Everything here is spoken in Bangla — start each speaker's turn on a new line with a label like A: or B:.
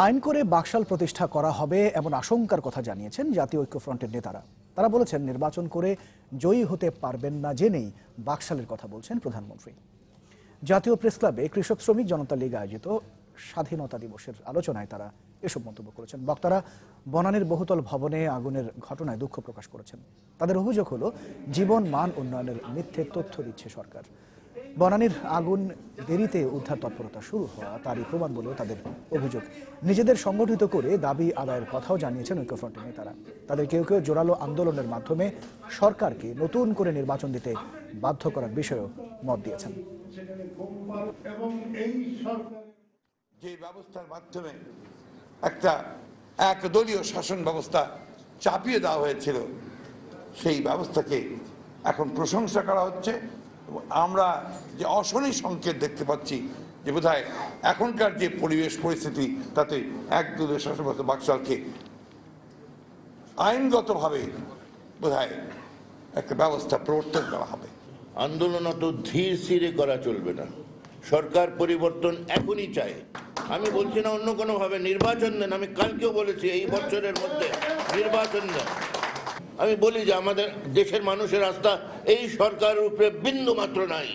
A: আইন করে বাকশাল প্রতিষ্ঠা করা হবে এমন আশঙ্কার কথা জানিয়েছেন জাতীয় ঐক্যফ্রন্টের নেতারা। তারা বলেছেন, নির্বাচন করে জয়ী হতে পারবেন না জেনেই বাকশালের কথা বলছেন প্রধানমন্ত্রী। জাতীয় প্রেস ক্লাবে কৃষক শ্রমিক জনতা লীগ আয়োজিত স্বাধীনতা দিবসের আলোচনায় তারা এসব মন্তব্য করেছেন। বক্তারা বনানীর বহুতল ভবনে আগুনের ঘটনায় দুঃখ প্রকাশ করেছেন। তাদের অভিযোগ হলো, জীবন মান উন্নয়নের মিথ্যে তথ্য দিচ্ছে সরকার। বনানীর আগুন দেরিতে উদ্ধার তৎপরতা শুরু হওয়া তারই প্রমাণ বলেও তাদের অভিযোগ। নিজেদের সংগঠিত করে দাবি আদায়ের কথাও জানিয়েছেন ঐক্যফ্রন্টের নেতারা। তাদের কেউ কেউ জোরালো আন্দোলনের মাধ্যমে সরকারকে নতুন করে নির্বাচন দিতে বাধ্য করার বিষয়েও মত দিয়েছেন।
B: যে ব্যবস্থার মাধ্যমে একটা একদলীয় শাসন ব্যবস্থা চাপিয়ে দেওয়া হয়েছিল, সেই ব্যবস্থাকে এখন প্রশংসা করা হচ্ছে। আমরা যে অশনি সংকেত দেখতে পাচ্ছি যে বোধহয় এখনকার যে পরিবেশ পরিস্থিতি, তাতে একদলীয় শাসন ব্যবস্থা বাকশালকে আইনগতভাবে বোধহয় একটা ব্যবস্থা প্রবর্তন করা হবে।
C: আন্দোলন অত ধীর স্থিরে করা চলবে না। সরকার পরিবর্তন এখনই চাই। আমি বলছি না অন্য কোনো ভাবে নির্বাচন দেন। আমি কালকেও বলেছি, এই বছরের মধ্যে নির্বাচন দেন। আমি বলি যে আমাদের দেশের মানুষের আস্থা এই সরকারের উপরে বিন্দু মাত্র নাই।